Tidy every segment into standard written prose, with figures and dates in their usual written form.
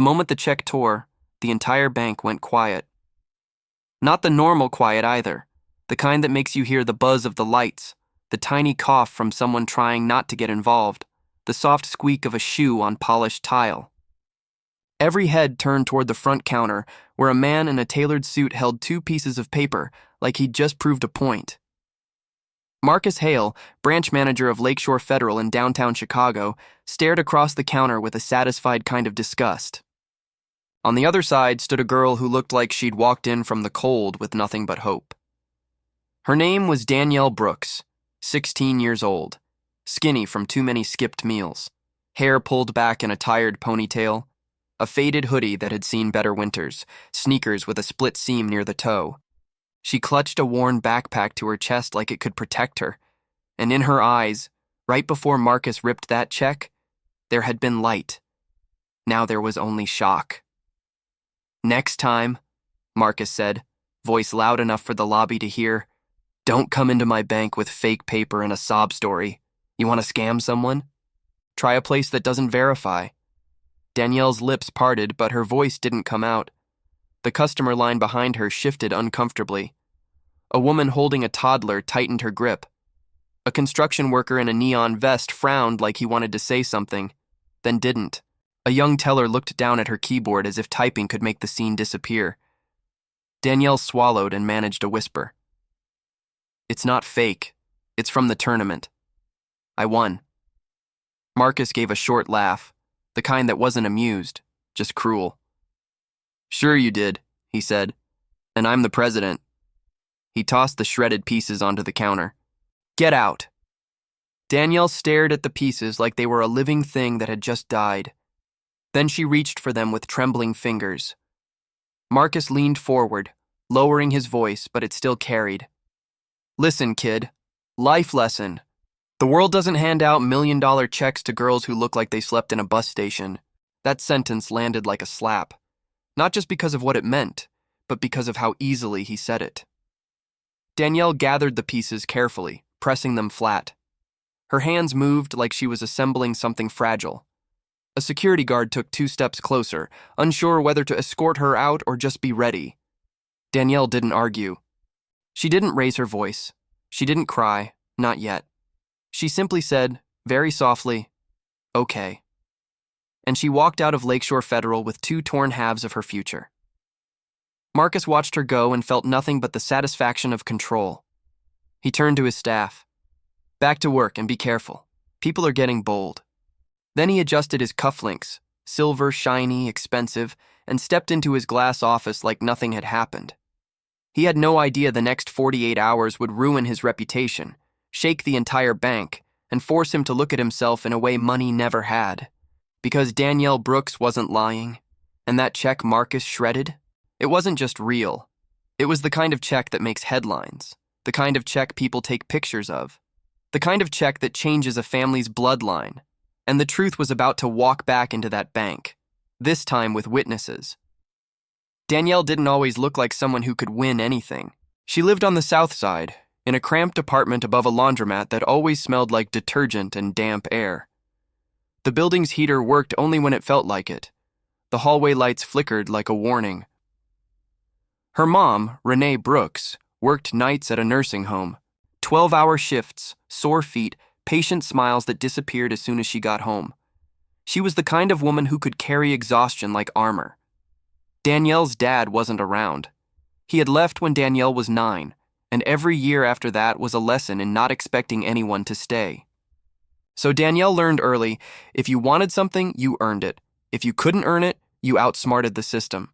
The moment the check tore, the entire bank went quiet. Not the normal quiet either, the kind that makes you hear the buzz of the lights, the tiny cough from someone trying not to get involved, the soft squeak of a shoe on polished tile. Every head turned toward the front counter, where a man in a tailored suit held 2 pieces of paper, like he'd just proved a point. Marcus Hale, branch manager of Lakeshore Federal in downtown Chicago, stared across the counter with a satisfied kind of disgust. On the other side stood a girl who looked like she'd walked in from the cold with nothing but hope. Her name was Danielle Brooks, 16 years old, skinny from too many skipped meals, hair pulled back in a tired ponytail, a faded hoodie that had seen better winters, sneakers with a split seam near the toe. She clutched a worn backpack to her chest like it could protect her, and in her eyes, right before Marcus ripped that check, there had been light. Now there was only shock. "Next time," Marcus said, voice loud enough for the lobby to hear, "don't come into my bank with fake paper and a sob story. You want to scam someone? Try a place that doesn't verify." Danielle's lips parted, but her voice didn't come out. The customer line behind her shifted uncomfortably. A woman holding a toddler tightened her grip. A construction worker in a neon vest frowned like he wanted to say something, then didn't. A young teller looked down at her keyboard as if typing could make the scene disappear. Danielle swallowed and managed a whisper. "It's not fake. It's from the tournament. I won." Marcus gave a short laugh, the kind that wasn't amused, just cruel. "Sure you did," he said, "and I'm the president." He tossed the shredded pieces onto the counter. "Get out." Danielle stared at the pieces like they were a living thing that had just died. Then she reached for them with trembling fingers. Marcus leaned forward, lowering his voice, but it still carried. "Listen, kid. Life lesson. The world doesn't hand out million-dollar checks to girls who look like they slept in a bus station." That sentence landed like a slap. Not just because of what it meant, but because of how easily he said it. Danielle gathered the pieces carefully, pressing them flat. Her hands moved like she was assembling something fragile. A security guard took 2 steps closer, unsure whether to escort her out or just be ready. Danielle didn't argue. She didn't raise her voice. She didn't cry, not yet. She simply said, very softly, "Okay." And she walked out of Lakeshore Federal with 2 torn halves of her future. Marcus watched her go and felt nothing but the satisfaction of control. He turned to his staff. "Back to work and be careful. People are getting bold." Then he adjusted his cufflinks, silver, shiny, expensive, and stepped into his glass office like nothing had happened. He had no idea the next 48 hours would ruin his reputation, shake the entire bank, and force him to look at himself in a way money never had. Because Danielle Brooks wasn't lying, and that check Marcus shredded, it wasn't just real. It was the kind of check that makes headlines, the kind of check people take pictures of, the kind of check that changes a family's bloodline. And the truth was about to walk back into that bank, this time with witnesses. Danielle didn't always look like someone who could win anything. She lived on the south side, in a cramped apartment above a laundromat that always smelled like detergent and damp air. The building's heater worked only when it felt like it. The hallway lights flickered like a warning. Her mom, Renee Brooks, worked nights at a nursing home. 12-hour shifts, sore feet, patient smiles that disappeared as soon as she got home. She was the kind of woman who could carry exhaustion like armor. Danielle's dad wasn't around. He had left when Danielle was 9, and every year after that was a lesson in not expecting anyone to stay. So Danielle learned early, if you wanted something, you earned it. If you couldn't earn it, you outsmarted the system.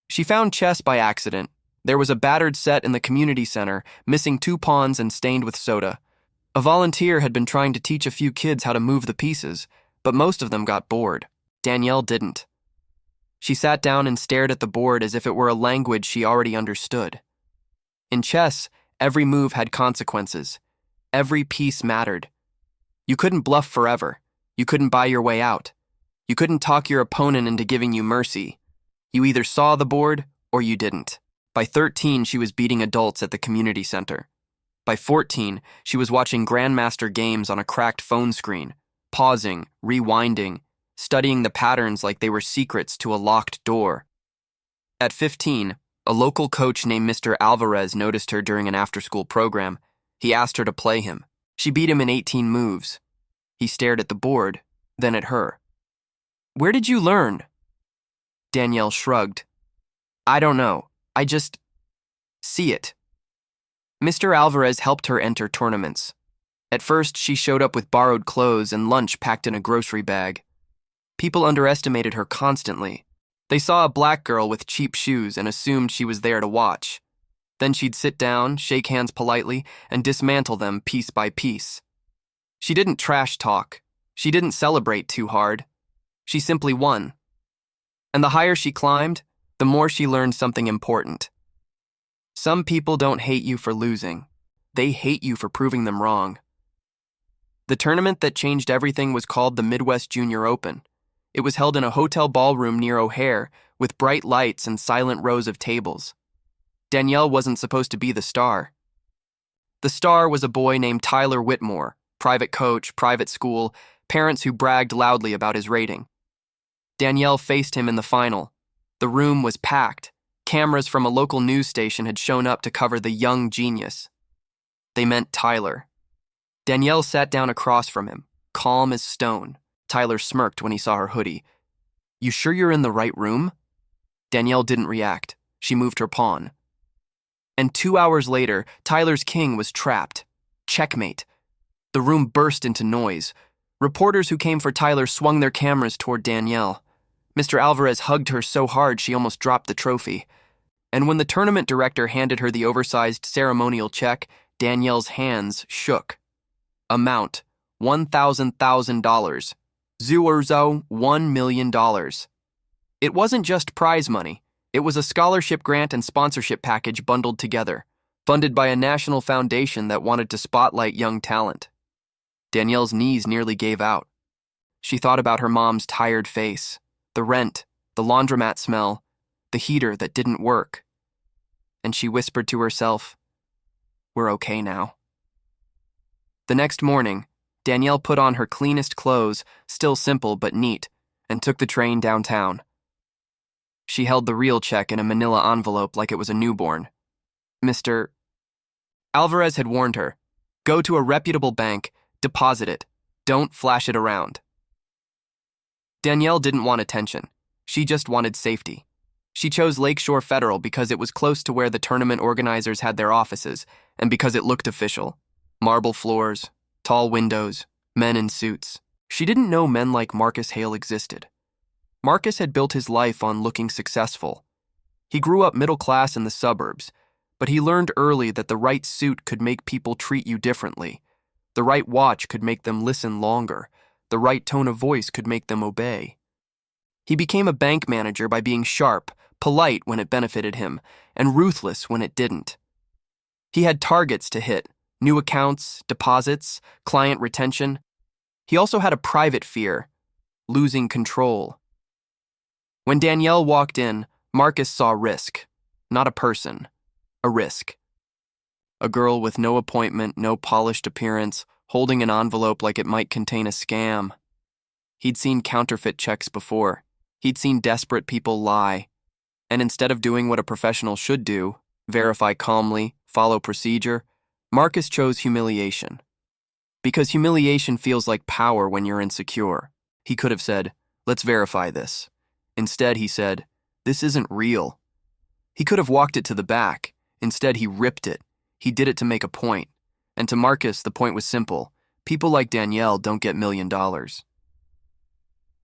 She found chess by accident. There was a battered set in the community center, missing 2 pawns and stained with soda. A volunteer had been trying to teach a few kids how to move the pieces, but most of them got bored. Danielle didn't. She sat down and stared at the board as if it were a language she already understood. In chess, every move had consequences. Every piece mattered. You couldn't bluff forever. You couldn't buy your way out. You couldn't talk your opponent into giving you mercy. You either saw the board or you didn't. By 13, she was beating adults at the community center. By 14, she was watching Grandmaster games on a cracked phone screen, pausing, rewinding, studying the patterns like they were secrets to a locked door. At 15, a local coach named Mr. Alvarez noticed her during an after-school program. He asked her to play him. She beat him in 18 moves. He stared at the board, then at her. "Where did you learn?" Danielle shrugged. "I don't know. I just see it." Mr. Alvarez helped her enter tournaments. At first, she showed up with borrowed clothes and lunch packed in a grocery bag. People underestimated her constantly. They saw a black girl with cheap shoes and assumed she was there to watch. Then she'd sit down, shake hands politely, and dismantle them piece by piece. She didn't trash talk. She didn't celebrate too hard. She simply won. And the higher she climbed, the more she learned something important. Some people don't hate you for losing. They hate you for proving them wrong. The tournament that changed everything was called the Midwest Junior Open. It was held in a hotel ballroom near O'Hare with bright lights and silent rows of tables. Danielle wasn't supposed to be the star. The star was a boy named Tyler Whitmore, private coach, private school, parents who bragged loudly about his rating. Danielle faced him in the final. The room was packed. Cameras from a local news station had shown up to cover the young genius. They meant Tyler. Danielle sat down across from him, calm as stone. Tyler smirked when he saw her hoodie. "You sure you're in the right room?" Danielle didn't react. She moved her pawn. And 2 hours later, Tyler's king was trapped. Checkmate. The room burst into noise. Reporters who came for Tyler swung their cameras toward Danielle. Mr. Alvarez hugged her so hard she almost dropped the trophy. And when the tournament director handed her the oversized ceremonial check, Danielle's hands shook. Amount, $1,000. Zuerzo, $1 million. It wasn't just prize money. It was a scholarship grant and sponsorship package bundled together, funded by a national foundation that wanted to spotlight young talent. Danielle's knees nearly gave out. She thought about her mom's tired face, the rent, the laundromat smell, the heater that didn't work. And she whispered to herself, "We're okay now." The next morning, Danielle put on her cleanest clothes, still simple but neat, and took the train downtown. She held the real check in a manila envelope like it was a newborn. Mr. Alvarez had warned her, "Go to a reputable bank, deposit it, don't flash it around." Danielle didn't want attention. She just wanted safety. She chose Lakeshore Federal because it was close to where the tournament organizers had their offices and because it looked official. Marble floors, tall windows, men in suits. She didn't know men like Marcus Hale existed. Marcus had built his life on looking successful. He grew up middle class in the suburbs, but he learned early that the right suit could make people treat you differently. The right watch could make them listen longer. The right tone of voice could make them obey. He became a bank manager by being sharp, polite when it benefited him, and ruthless when it didn't. He had targets to hit, new accounts, deposits, client retention. He also had a private fear, losing control. When Danielle walked in, Marcus saw risk, not a person, a risk. A girl with no appointment, no polished appearance, holding an envelope like it might contain a scam. He'd seen counterfeit checks before. He'd seen desperate people lie. And instead of doing what a professional should do, verify calmly, follow procedure, Marcus chose humiliation. Because humiliation feels like power when you're insecure. He could have said, "Let's verify this." Instead, he said, "This isn't real." He could have walked it to the back. Instead, he ripped it. He did it to make a point. And to Marcus, the point was simple. People like Danielle don't get $1 million.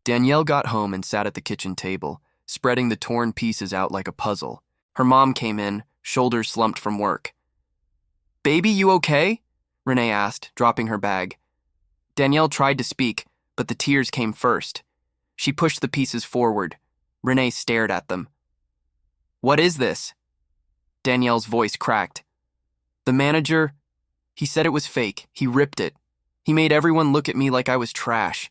Danielle got home and sat at the kitchen table, spreading the torn pieces out like a puzzle. Her mom came in, shoulders slumped from work. "Baby, you okay?" Renee asked, dropping her bag. Danielle tried to speak, but the tears came first. She pushed the pieces forward. Renee stared at them. "What is this?" Danielle's voice cracked. "The manager, he said it was fake. He ripped it. He made everyone look at me like I was trash."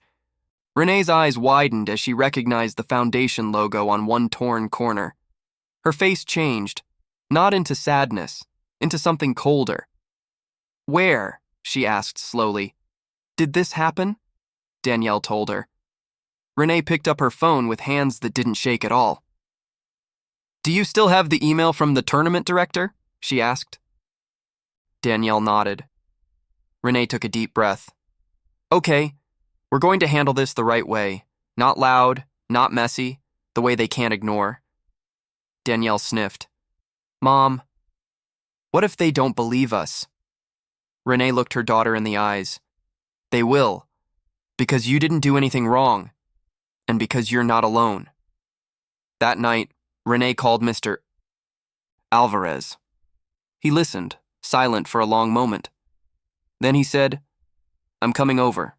Renee's eyes widened as she recognized the foundation logo on one torn corner. Her face changed, not into sadness, into something colder. "Where?" she asked slowly. "Did this happen?" Danielle told her. Renee picked up her phone with hands that didn't shake at all. "Do you still have the email from the tournament director?" she asked. Danielle nodded. Renee took a deep breath. "Okay, we're going to handle this the right way. Not loud, not messy, the way they can't ignore." Danielle sniffed. "Mom, what if they don't believe us?" Renee looked her daughter in the eyes. "They will, because you didn't do anything wrong, and because you're not alone." That night, Renee called Mr. Alvarez. He listened, silent for a long moment. Then he said, "I'm coming over."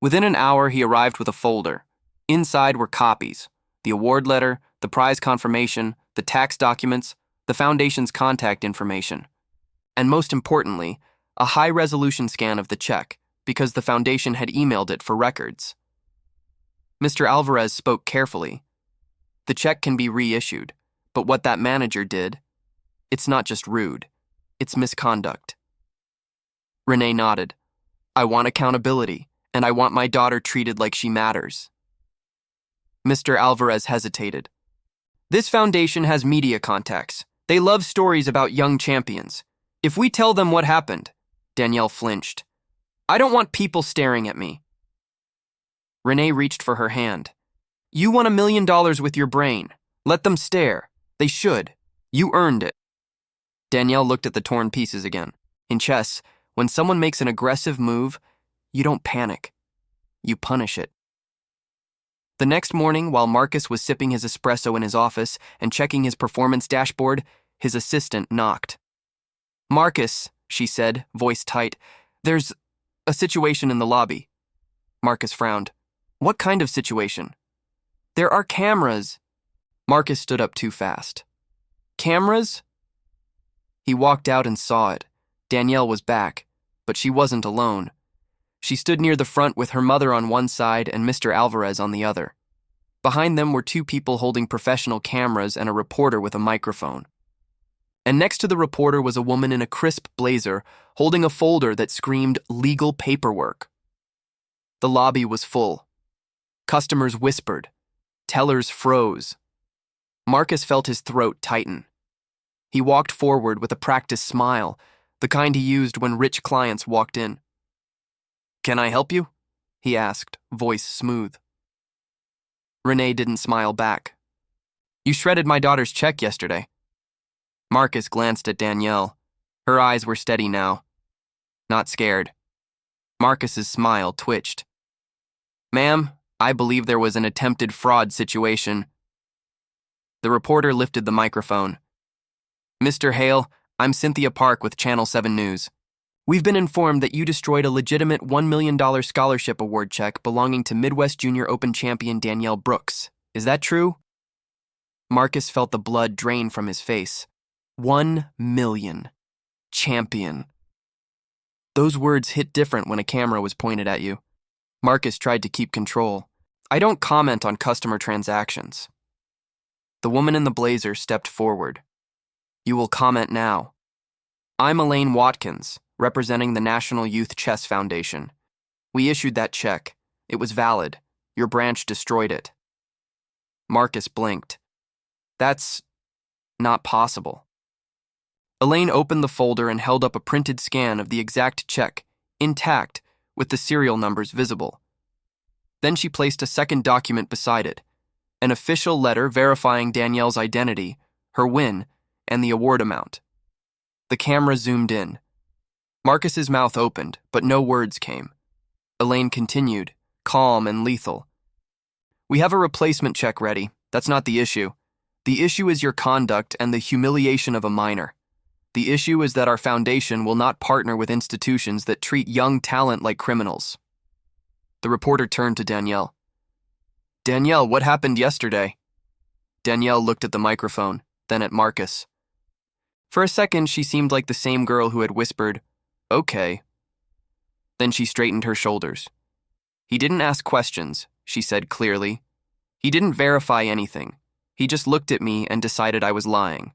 Within an hour, he arrived with a folder. Inside were copies: the award letter, the prize confirmation, the tax documents, the foundation's contact information, and most importantly, a high-resolution scan of the check, because the foundation had emailed it for records. Mr. Alvarez spoke carefully. "The check can be reissued, but what that manager did, it's not just rude, it's misconduct." Renee nodded. "I want accountability, and I want my daughter treated like she matters." Mr. Alvarez hesitated. "This foundation has media contacts. They love stories about young champions. If we tell them what happened," Danielle flinched. "I don't want people staring at me." Renee reached for her hand. "You won $1 million with your brain. Let them stare. They should. You earned it." Danielle looked at the torn pieces again. In chess, when someone makes an aggressive move, you don't panic. You punish it. The next morning, while Marcus was sipping his espresso in his office and checking his performance dashboard, his assistant knocked. "Marcus," she said, voice tight, "there's a situation in the lobby." Marcus frowned. "What kind of situation?" "There are cameras." Marcus stood up too fast. "Cameras?" He walked out and saw it. Danielle was back, but she wasn't alone. She stood near the front with her mother on one side and Mr. Alvarez on the other. Behind them were two people holding professional cameras and a reporter with a microphone. And next to the reporter was a woman in a crisp blazer holding a folder that screamed legal paperwork. The lobby was full. Customers whispered. Tellers froze. Marcus felt his throat tighten. He walked forward with a practiced smile, the kind he used when rich clients walked in. "Can I help you?" he asked, voice smooth. Renee didn't smile back. "You shredded my daughter's check yesterday." Marcus glanced at Danielle. Her eyes were steady now. Not scared. Marcus's smile twitched. "Ma'am, I believe there was an attempted fraud situation." The reporter lifted the microphone. "Mr. Hale, I'm Cynthia Park with Channel 7 News. We've been informed that you destroyed a legitimate $1 million scholarship award check belonging to Midwest Junior Open champion Danielle Brooks. Is that true?" Marcus felt the blood drain from his face. 1 million. Champion. Those words hit different when a camera was pointed at you. Marcus tried to keep control. "I don't comment on customer transactions." The woman in the blazer stepped forward. "You will comment now. I'm Elaine Watkins, representing the National Youth Chess Foundation. We issued that check. It was valid. Your branch destroyed it." Marcus blinked. "That's not possible." Elaine opened the folder and held up a printed scan of the exact check, intact, with the serial numbers visible. Then she placed a second document beside it, an official letter verifying Danielle's identity, her win, and the award amount. The camera zoomed in. Marcus's mouth opened, but no words came. Elaine continued, calm and lethal. "We have a replacement check ready. That's not the issue. The issue is your conduct and the humiliation of a minor. The issue is that our foundation will not partner with institutions that treat young talent like criminals." The reporter turned to Danielle. "Danielle, what happened yesterday?" Danielle looked at the microphone, then at Marcus. For a second, she seemed like the same girl who had whispered, "Okay." Then she straightened her shoulders. "He didn't ask questions," she said clearly. "He didn't verify anything. He just looked at me and decided I was lying.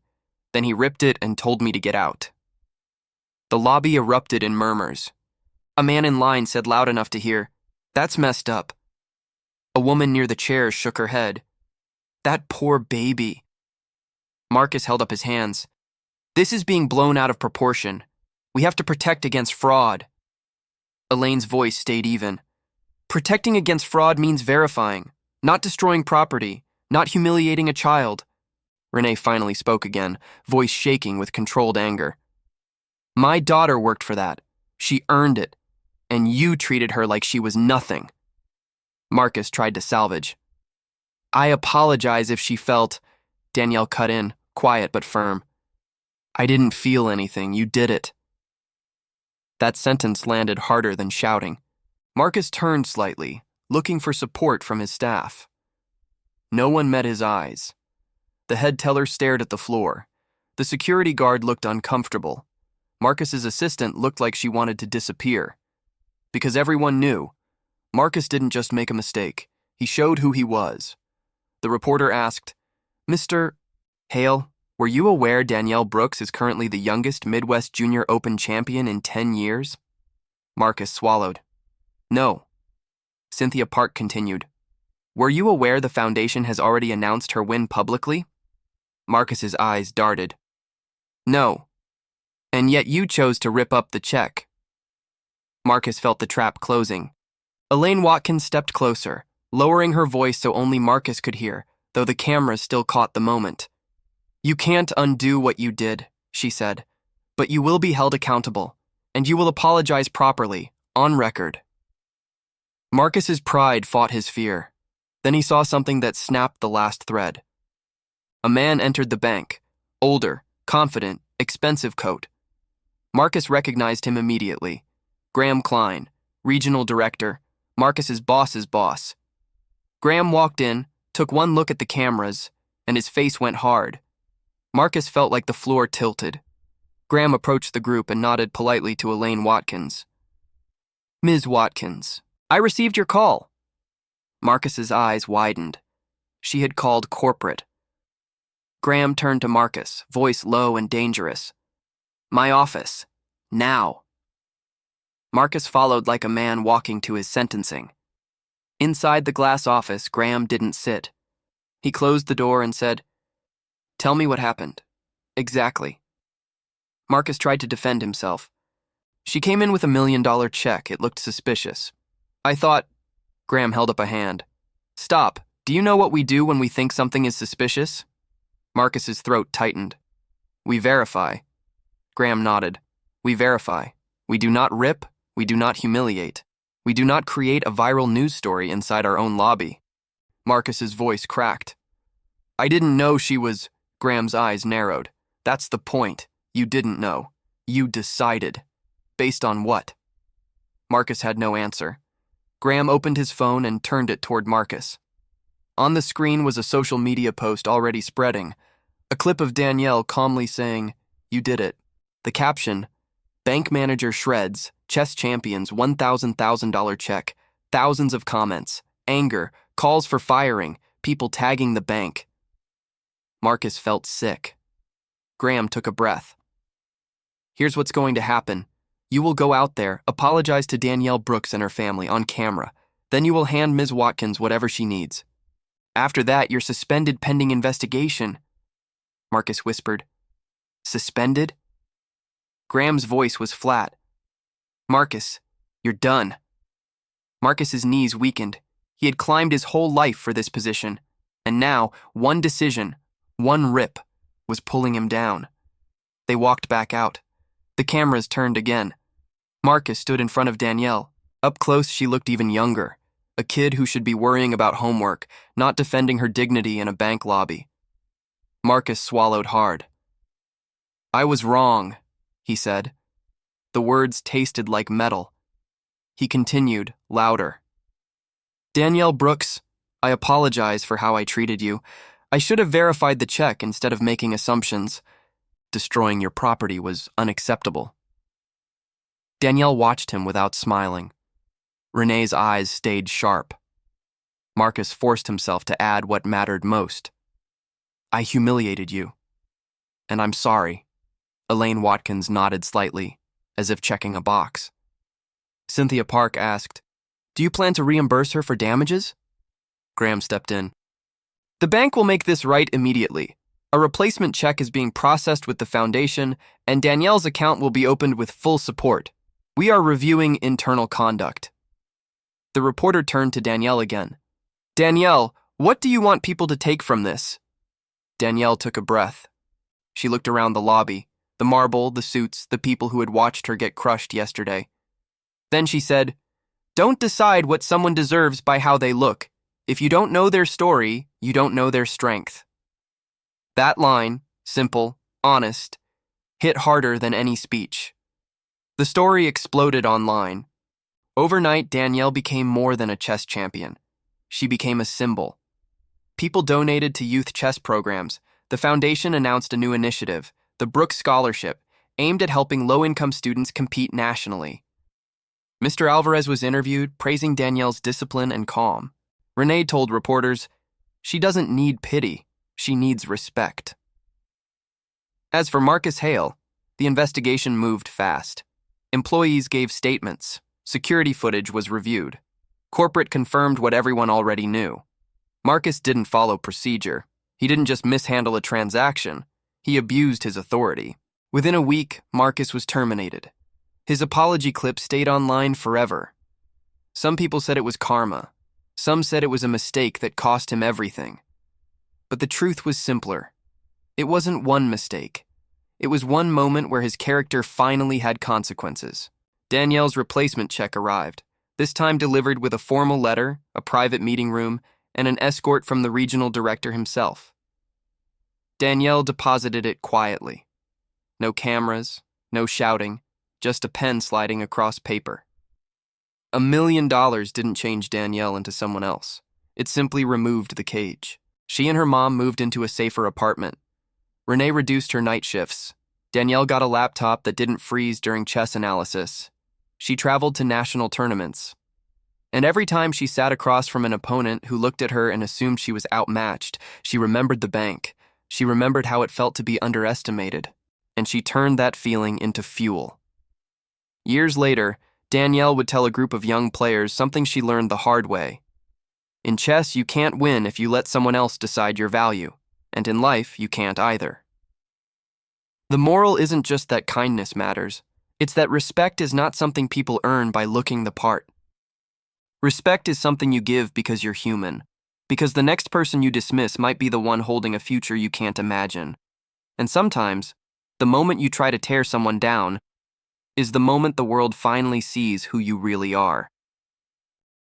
Then he ripped it and told me to get out." The lobby erupted in murmurs. A man in line said loud enough to hear, "That's messed up." A woman near the chairs shook her head. That poor baby. Marcus held up his hands. This is being blown out of proportion. We have to protect against fraud. Elaine's voice stayed even. Protecting against fraud means verifying, not destroying property, not humiliating a child. Renee finally spoke again, voice shaking with controlled anger. My daughter worked for that. She earned it. And you treated her like she was nothing. Marcus tried to salvage. I apologize if she felt... Danielle cut in, quiet but firm. I didn't feel anything. You did it. That sentence landed harder than shouting. Marcus turned slightly, looking for support from his staff. No one met his eyes. The head teller stared at the floor. The security guard looked uncomfortable. Marcus's assistant looked like she wanted to disappear. Because everyone knew, Marcus didn't just make a mistake. He showed who he was. The reporter asked, Mr. Hale, were you aware Danielle Brooks is currently the youngest Midwest Junior Open champion in 10 years? Marcus swallowed. No. Cynthia Park continued. Were you aware the foundation has already announced her win publicly? Marcus's eyes darted. No. And yet you chose to rip up the check. Marcus felt the trap closing. Elaine Watkins stepped closer, lowering her voice so only Marcus could hear, though the cameras still caught the moment. You can't undo what you did, she said, but you will be held accountable, and you will apologize properly, on record. Marcus's pride fought his fear. Then he saw something that snapped the last thread. A man entered the bank, older, confident, expensive coat. Marcus recognized him immediately. Graham Klein, regional director, Marcus's boss's boss. Graham walked in, took one look at the cameras, and his face went hard. Marcus felt like the floor tilted. Graham approached the group and nodded politely to Elaine Watkins. Ms. Watkins, I received your call. Marcus's eyes widened. She had called corporate. Graham turned to Marcus, voice low and dangerous. My office. Now. Marcus followed like a man walking to his sentencing. Inside the glass office, Graham didn't sit. He closed the door and said, Tell me what happened. Exactly. Marcus tried to defend himself. She came in with $1 million check. It looked suspicious. I thought... Graham held up a hand. Stop. Do you know what we do when we think something is suspicious? Marcus's throat tightened. We verify. Graham nodded. We verify. We do not rip. We do not humiliate. We do not create a viral news story inside our own lobby. Marcus's voice cracked. I didn't know she was... Graham's eyes narrowed. That's the point. You didn't know. You decided. Based on what? Marcus had no answer. Graham opened his phone and turned it toward Marcus. On the screen was a social media post already spreading, a clip of Danielle calmly saying, You did it. The caption, Bank manager shreds, chess champions $1,000 check, thousands of comments, anger, calls for firing, people tagging the bank. Marcus felt sick. Graham took a breath. Here's what's going to happen. You will go out there, apologize to Danielle Brooks and her family on camera. Then you will hand Ms. Watkins whatever she needs. After that, you're suspended pending investigation. Marcus whispered. Suspended? Graham's voice was flat. Marcus, you're done. Marcus's knees weakened. He had climbed his whole life for this position. And now, one decision, one rip, was pulling him down. They walked back out. The cameras turned again. Marcus stood in front of Danielle. Up close, she looked even younger. A kid who should be worrying about homework, not defending her dignity in a bank lobby. Marcus swallowed hard. I was wrong, he said. The words tasted like metal. He continued, louder. Danielle Brooks, I apologize for how I treated you. I should have verified the check instead of making assumptions. Destroying your property was unacceptable. Danielle watched him without smiling. Renee's eyes stayed sharp. Marcus forced himself to add what mattered most. I humiliated you. And I'm sorry. Elaine Watkins nodded slightly, as if checking a box. Cynthia Park asked, Do you plan to reimburse her for damages? Graham stepped in. The bank will make this right immediately. A replacement check is being processed with the foundation, and Danielle's account will be opened with full support. We are reviewing internal conduct. The reporter turned to Danielle again. Danielle, what do you want people to take from this? Danielle took a breath. She looked around the lobby, the marble, the suits, the people who had watched her get crushed yesterday. Then she said, Don't decide what someone deserves by how they look. If you don't know their story, you don't know their strength. That line, simple, honest, hit harder than any speech. The story exploded online. Overnight, Danielle became more than a chess champion. She became a symbol. People donated to youth chess programs. The foundation announced a new initiative, the Brooks Scholarship, aimed at helping low-income students compete nationally. Mr. Alvarez was interviewed, praising Danielle's discipline and calm. Renee told reporters, she doesn't need pity, she needs respect. As for Marcus Hale, the investigation moved fast. Employees gave statements. Security footage was reviewed. Corporate confirmed what everyone already knew. Marcus didn't follow procedure. He didn't just mishandle a transaction. He abused his authority. Within a week, Marcus was terminated. His apology clip stayed online forever. Some people said it was karma. Some said it was a mistake that cost him everything. But the truth was simpler. It wasn't one mistake. It was one moment where his character finally had consequences. Danielle's replacement check arrived, this time delivered with a formal letter, a private meeting room, and an escort from the regional director himself. Danielle deposited it quietly. No cameras, no shouting, just a pen sliding across paper. $1 million didn't change Danielle into someone else. It simply removed the cage. She and her mom moved into a safer apartment. Renee reduced her night shifts. Danielle got a laptop that didn't freeze during chess analysis. She traveled to national tournaments. And every time she sat across from an opponent who looked at her and assumed she was outmatched, she remembered the bank. She remembered how it felt to be underestimated. And she turned that feeling into fuel. Years later, Danielle would tell a group of young players something she learned the hard way. In chess, you can't win if you let someone else decide your value. And in life, you can't either. The moral isn't just that kindness matters. It's that respect is not something people earn by looking the part. Respect is something you give because you're human. Because the next person you dismiss might be the one holding a future you can't imagine. And sometimes, the moment you try to tear someone down is the moment the world finally sees who you really are.